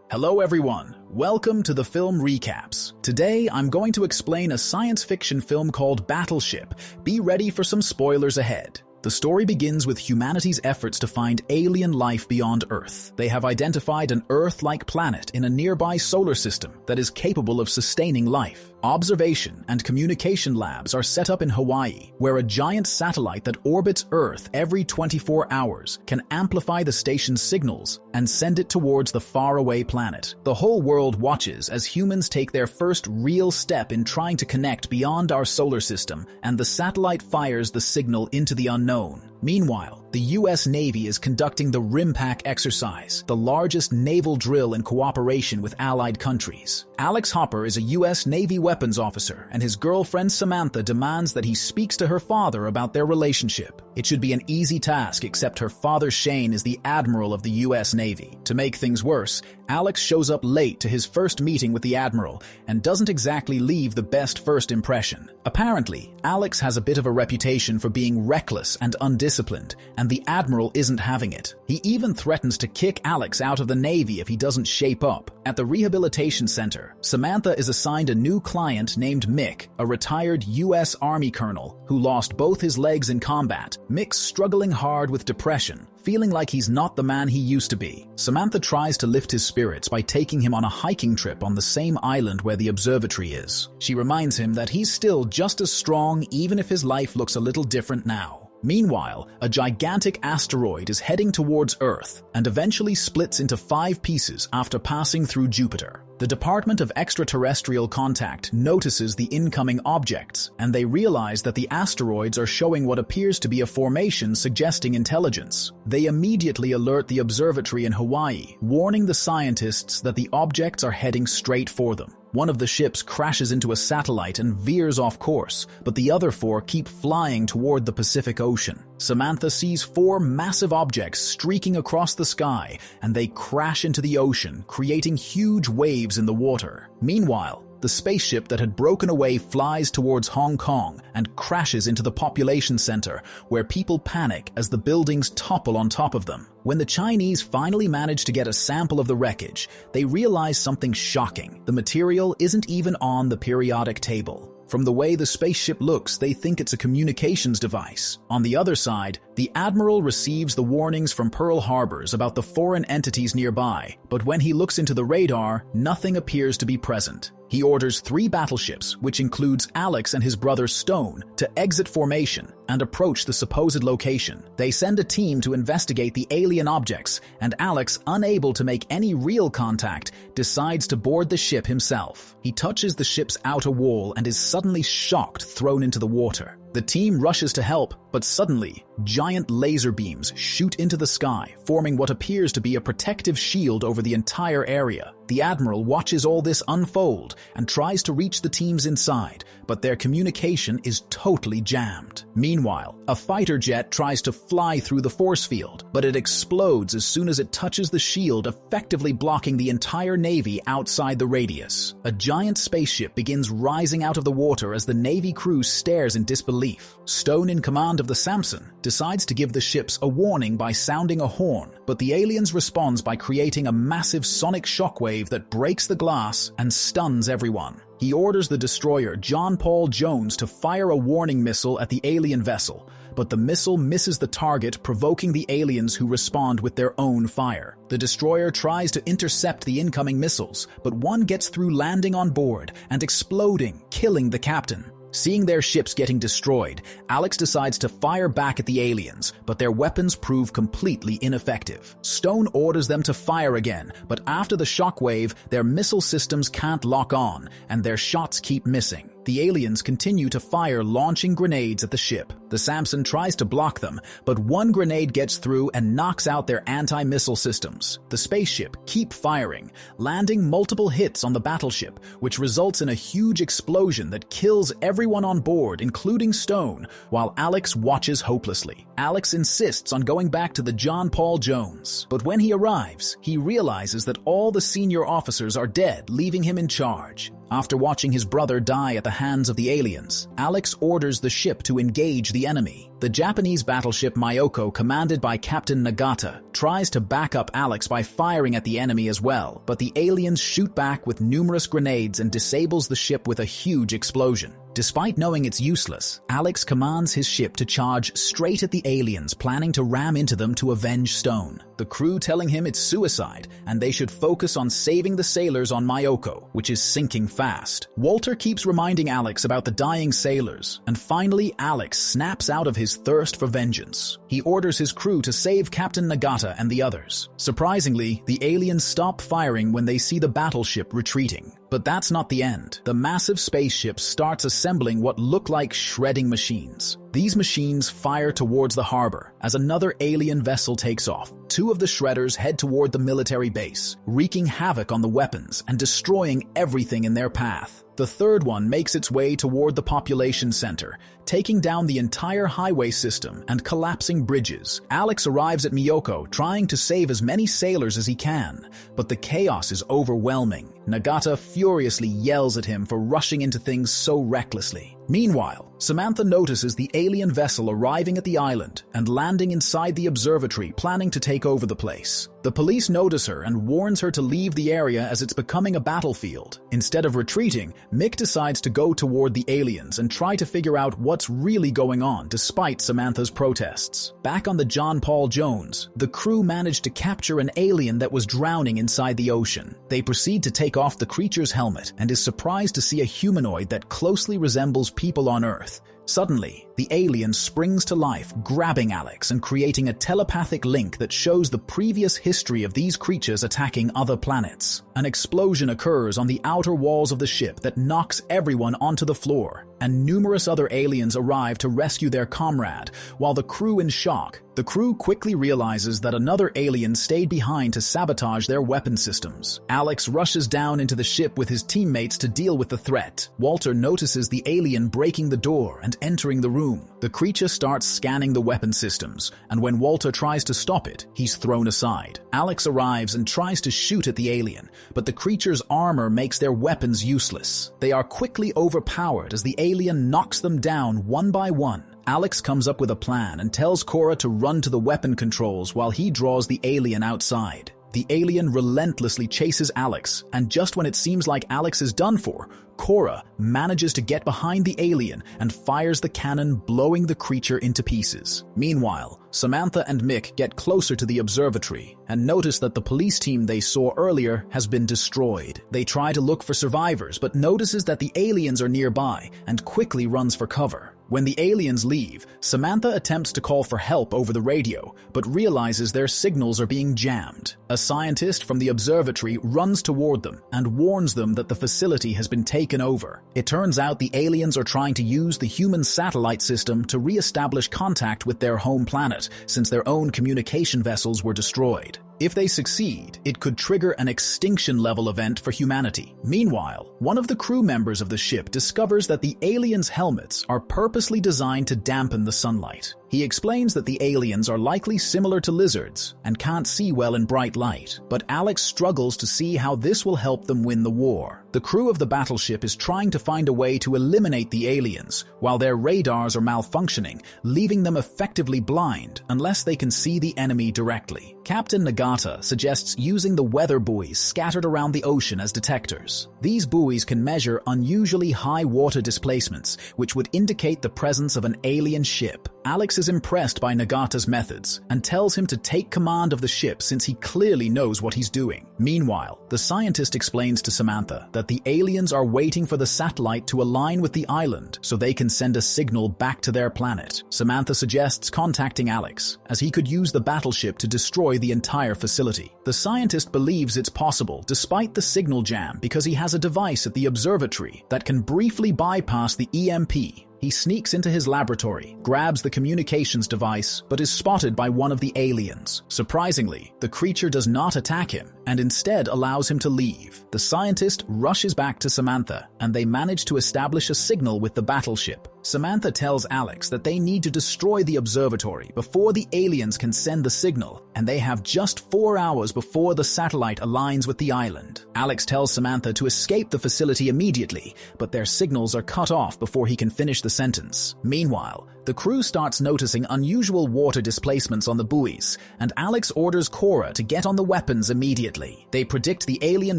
Hello everyone, welcome to the Film Recaps. Today I'm going to explain a science fiction film called Battleship. Be ready for some spoilers ahead. The story begins with humanity's efforts to find alien life beyond Earth. They have identified an Earth-like planet in a nearby solar system that is capable of sustaining life. Observation and communication labs are set up in Hawaii, where a giant satellite that orbits Earth every 24 hours can amplify the station's signals and send it towards the faraway planet. The whole world watches as humans take their first real step in trying to connect beyond our solar system, and the satellite fires the signal into the unknown. Meanwhile, the U.S. Navy is conducting the RIMPAC exercise, the largest naval drill in cooperation with allied countries. Alex Hopper is a U.S. Navy weapons officer, and his girlfriend Samantha demands that he speaks to her father about their relationship. It should be an easy task, except her father Shane is the admiral of the U.S. Navy. To make things worse, Alex shows up late to his first meeting with the admiral and doesn't exactly leave the best first impression. Apparently, Alex has a bit of a reputation for being reckless and undisciplined, and the admiral isn't having it. He even threatens to kick Alex out of the Navy if he doesn't shape up. At the rehabilitation center, Samantha is assigned a new client named Mick, a retired U.S. Army colonel who lost both his legs in combat. Mick's struggling hard with depression, feeling like he's not the man he used to be. Samantha tries to lift his spirits by taking him on a hiking trip on the same island where the observatory is. She reminds him that he's still just as strong even if his life looks a little different now. Meanwhile, a gigantic asteroid is heading towards Earth and eventually splits into 5 pieces after passing through Jupiter. The Department of Extraterrestrial Contact notices the incoming objects, and they realize that the asteroids are showing what appears to be a formation suggesting intelligence. They immediately alert the observatory in Hawaii, warning the scientists that the objects are heading straight for them. One of the ships crashes into a satellite and veers off course, but the other 4 keep flying toward the Pacific Ocean. Samantha sees 4 massive objects streaking across the sky, and they crash into the ocean, creating huge waves in the water. Meanwhile, the spaceship that had broken away flies towards Hong Kong and crashes into the population center, where people panic as the buildings topple on top of them. When the Chinese finally manage to get a sample of the wreckage, they realize something shocking. The material isn't even on the periodic table. From the way the spaceship looks, they think it's a communications device. On the other side, the admiral receives the warnings from Pearl Harbors about the foreign entities nearby, but when he looks into the radar, nothing appears to be present. He orders 3 battleships, which includes Alex and his brother Stone, to exit formation and approach the supposed location. They send a team to investigate the alien objects, and Alex, unable to make any real contact, decides to board the ship himself. He touches the ship's outer wall and is suddenly shocked, thrown into the water. The team rushes to help, but suddenly, giant laser beams shoot into the sky, forming what appears to be a protective shield over the entire area. The admiral watches all this unfold and tries to reach the teams inside, but their communication is totally jammed. Meanwhile, a fighter jet tries to fly through the force field, but it explodes as soon as it touches the shield, effectively blocking the entire Navy outside the radius. A giant spaceship begins rising out of the water as the Navy crew stares in disbelief. Stone, in command of the Samson, decides to give the ships a warning by sounding a horn, but the aliens responds by creating a massive sonic shockwave that breaks the glass and stuns everyone. He orders the destroyer John Paul Jones to fire a warning missile at the alien vessel, but the missile misses the target, provoking the aliens, who respond with their own fire. The destroyer tries to intercept the incoming missiles, but one gets through, landing on board and exploding, killing the captain. Seeing their ships getting destroyed, Alex decides to fire back at the aliens, but their weapons prove completely ineffective. Stone orders them to fire again, but after the shockwave, their missile systems can't lock on, and their shots keep missing. The aliens continue to fire, launching grenades at the ship. The Samson tries to block them, but one grenade gets through and knocks out their anti-missile systems. The spaceship keeps firing, landing multiple hits on the battleship, which results in a huge explosion that kills everyone on board, including Stone, while Alex watches hopelessly. Alex insists on going back to the John Paul Jones, but when he arrives, he realizes that all the senior officers are dead, leaving him in charge. After watching his brother die at the hands of the aliens, Alex orders the ship to engage the enemy. The Japanese battleship Myoko, commanded by Captain Nagata, tries to back up Alex by firing at the enemy as well, but the aliens shoot back with numerous grenades and disables the ship with a huge explosion. Despite knowing it's useless, Alex commands his ship to charge straight at the aliens, planning to ram into them to avenge Stone. The crew telling him it's suicide and they should focus on saving the sailors on Myoko, which is sinking fast. Walter keeps reminding Alex about the dying sailors, and finally Alex snaps out of his thirst for vengeance. He orders his crew to save Captain Nagata and the others. Surprisingly, the aliens stop firing when they see the battleship retreating. But that's not the end. The massive spaceship starts assembling what look like shredding machines. These machines fire towards the harbor as another alien vessel takes off. Two of the shredders head toward the military base, wreaking havoc on the weapons and destroying everything in their path. The third one makes its way toward the population center, taking down the entire highway system and collapsing bridges. Alex arrives at Myoko, trying to save as many sailors as he can, but the chaos is overwhelming. Nagata furiously yells at him for rushing into things so recklessly. Meanwhile, Samantha notices the alien vessel arriving at the island and landing inside the observatory, planning to take over the place. The police notice her and warns her to leave the area as it's becoming a battlefield. Instead of retreating, Mick decides to go toward the aliens and try to figure out what's really going on despite Samantha's protests. Back on the John Paul Jones, the crew managed to capture an alien that was drowning inside the ocean. They proceed to take off the creature's helmet and is surprised to see a humanoid that closely resembles people on Earth. Suddenly, the alien springs to life, grabbing Alex and creating a telepathic link that shows the previous history of these creatures attacking other planets. An explosion occurs on the outer walls of the ship that knocks everyone onto the floor, and numerous other aliens arrive to rescue their comrade, while the crew in shock. The crew quickly realizes that another alien stayed behind to sabotage their weapon systems. Alex rushes down into the ship with his teammates to deal with the threat. Walter notices the alien breaking the door and entering the room. The creature starts scanning the weapon systems, and when Walter tries to stop it, he's thrown aside. Alex arrives and tries to shoot at the alien, but the creature's armor makes their weapons useless. They are quickly overpowered as the alien knocks them down one by one. Alex comes up with a plan and tells Cora to run to the weapon controls while he draws the alien outside. The alien relentlessly chases Alex, and just when it seems like Alex is done for, Cora manages to get behind the alien and fires the cannon, blowing the creature into pieces. Meanwhile, Samantha and Mick get closer to the observatory and notice that the police team they saw earlier has been destroyed. They try to look for survivors, but notices that the aliens are nearby and quickly runs for cover. When the aliens leave, Samantha attempts to call for help over the radio, but realizes their signals are being jammed. A scientist from the observatory runs toward them and warns them that the facility has been taken over. It turns out the aliens are trying to use the human satellite system to re-establish contact with their home planet, since their own communication vessels were destroyed. If they succeed, it could trigger an extinction-level event for humanity. Meanwhile, one of the crew members of the ship discovers that the aliens' helmets are purposely designed to dampen the sunlight. He explains that the aliens are likely similar to lizards and can't see well in bright light, but Alex struggles to see how this will help them win the war. The crew of the battleship is trying to find a way to eliminate the aliens, while their radars are malfunctioning, leaving them effectively blind unless they can see the enemy directly. Captain Nagata suggests using the weather buoys scattered around the ocean as detectors. These buoys can measure unusually high water displacements, which would indicate the presence of an alien ship. Alex is impressed by Nagata's methods and tells him to take command of the ship since he clearly knows what he's doing. Meanwhile, the scientist explains to Samantha that the aliens are waiting for the satellite to align with the island so they can send a signal back to their planet. Samantha suggests contacting Alex, as he could use the battleship to destroy the entire facility. The scientist believes it's possible despite the signal jam because he has a device at the observatory that can briefly bypass the EMP. He sneaks into his laboratory, grabs the communications device, but is spotted by one of the aliens. Surprisingly, the creature does not attack him and instead allows him to leave. The scientist rushes back to Samantha, and they manage to establish a signal with the battleship. Samantha tells Alex that they need to destroy the observatory before the aliens can send the signal, and they have just 4 hours before the satellite aligns with the island. Alex tells Samantha to escape the facility immediately, but their signals are cut off before he can finish the sentence. Meanwhile, The crew starts noticing unusual water displacements on the buoys, and Alex orders Cora to get on the weapons immediately. They predict the alien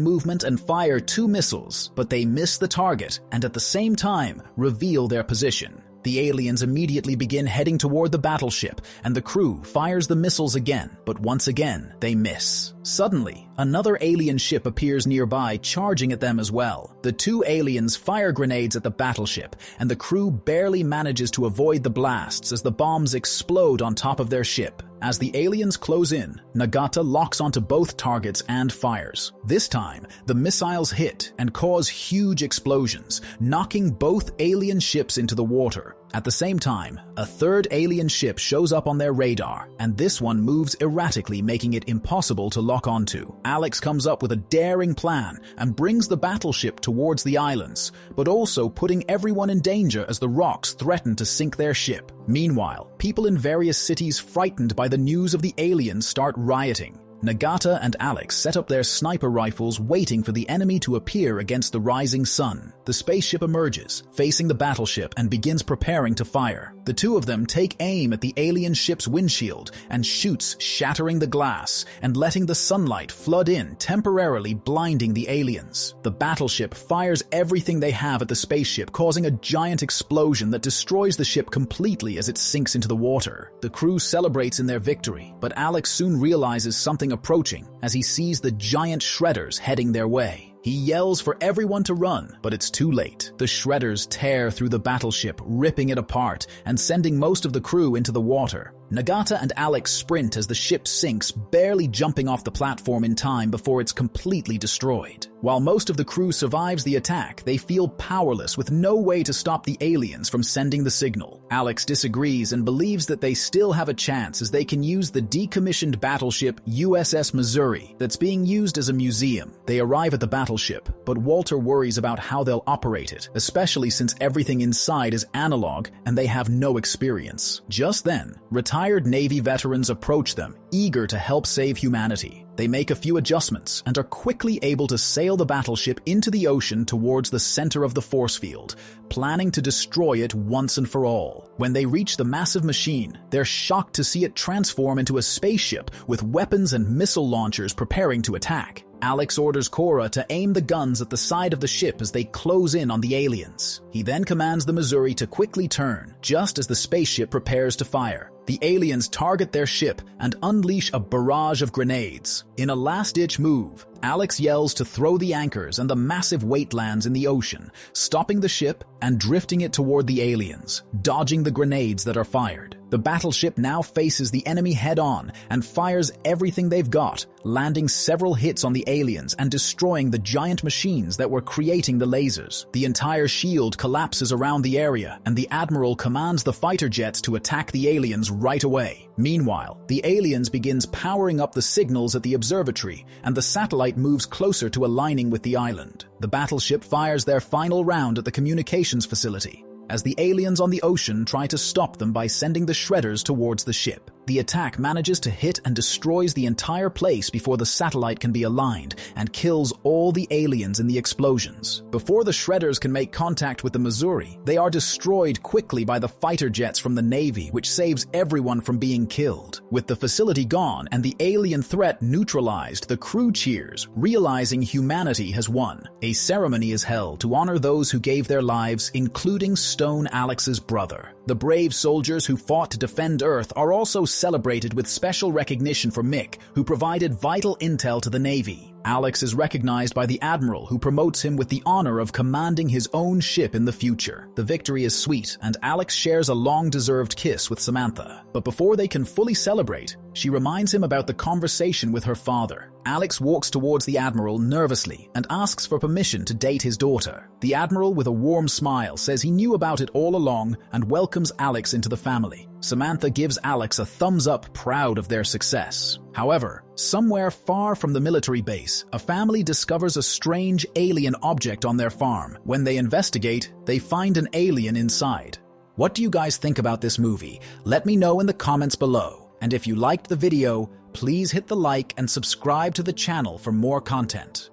movement and fire 2 missiles, but they miss the target and at the same time reveal their position. The aliens immediately begin heading toward the battleship, and the crew fires the missiles again, but once again, they miss. Suddenly, another alien ship appears nearby, charging at them as well. The 2 aliens fire grenades at the battleship, and the crew barely manages to avoid the blasts as the bombs explode on top of their ship. As the aliens close in, Nagata locks onto both targets and fires. This time, the missiles hit and cause huge explosions, knocking both alien ships into the water. At the same time, a third alien ship shows up on their radar, and this one moves erratically, making it impossible to lock onto. Alex comes up with a daring plan and brings the battleship towards the islands, but also putting everyone in danger as the rocks threaten to sink their ship. Meanwhile, people in various cities frightened by the news of the aliens start rioting. Nagata and Alex set up their sniper rifles waiting for the enemy to appear against the rising sun. The spaceship emerges, facing the battleship, and begins preparing to fire. The 2 of them take aim at the alien ship's windshield and shoots, shattering the glass and letting the sunlight flood in, temporarily blinding the aliens. The battleship fires everything they have at the spaceship, causing a giant explosion that destroys the ship completely as it sinks into the water. The crew celebrates in their victory, but Alex soon realizes something approaching as he sees the giant shredders heading their way. He yells for everyone to run, but it's too late. The shredders tear through the battleship, ripping it apart and sending most of the crew into the water. Nagata and Alex sprint as the ship sinks, barely jumping off the platform in time before it's completely destroyed. While most of the crew survives the attack, they feel powerless with no way to stop the aliens from sending the signal. Alex disagrees and believes that they still have a chance as they can use the decommissioned battleship USS Missouri that's being used as a museum. They arrive at the battleship, but Walter worries about how they'll operate it, especially since everything inside is analog and they have no experience. Just then, retired Navy veterans approach them, eager to help save humanity. They make a few adjustments and are quickly able to sail the battleship into the ocean towards the center of the force field, planning to destroy it once and for all. When they reach the massive machine, they're shocked to see it transform into a spaceship with weapons and missile launchers preparing to attack. Alex orders Cora to aim the guns at the side of the ship as they close in on the aliens. He then commands the Missouri to quickly turn, just as the spaceship prepares to fire. The aliens target their ship and unleash a barrage of grenades. In a last-ditch move, Alex yells to throw the anchors, and the massive weight lands in the ocean, stopping the ship and drifting it toward the aliens, dodging the grenades that are fired. The battleship now faces the enemy head-on and fires everything they've got, landing several hits on the aliens and destroying the giant machines that were creating the lasers. The entire shield collapses around the area, and the Admiral commands the fighter jets to attack the aliens right away. Meanwhile, the aliens begins powering up the signals at the observatory, and the satellite moves closer to aligning with the island. The battleship fires their final round at the communications facility, as the aliens on the ocean try to stop them by sending the shredders towards the ship. The attack manages to hit and destroys the entire place before the satellite can be aligned, and kills all the aliens in the explosions. Before the shredders can make contact with the Missouri, they are destroyed quickly by the fighter jets from the Navy, which saves everyone from being killed. With the facility gone and the alien threat neutralized, the crew cheers, realizing humanity has won. A ceremony is held to honor those who gave their lives, including Stone Alex's brother. The brave soldiers who fought to defend Earth are also celebrated with special recognition for Mick, who provided vital intel to the Navy. Alex is recognized by the Admiral, who promotes him with the honor of commanding his own ship in the future. The victory is sweet, and Alex shares a long-deserved kiss with Samantha. But before they can fully celebrate, she reminds him about the conversation with her father. Alex walks towards the Admiral nervously and asks for permission to date his daughter. The Admiral, with a warm smile, says he knew about it all along and welcomes Alex into the family. Samantha gives Alex a thumbs up, proud of their success. However, somewhere far from the military base, a family discovers a strange alien object on their farm. When they investigate, they find an alien inside. What do you guys think about this movie? Let me know in the comments below. And if you liked the video, please hit the like and subscribe to the channel for more content.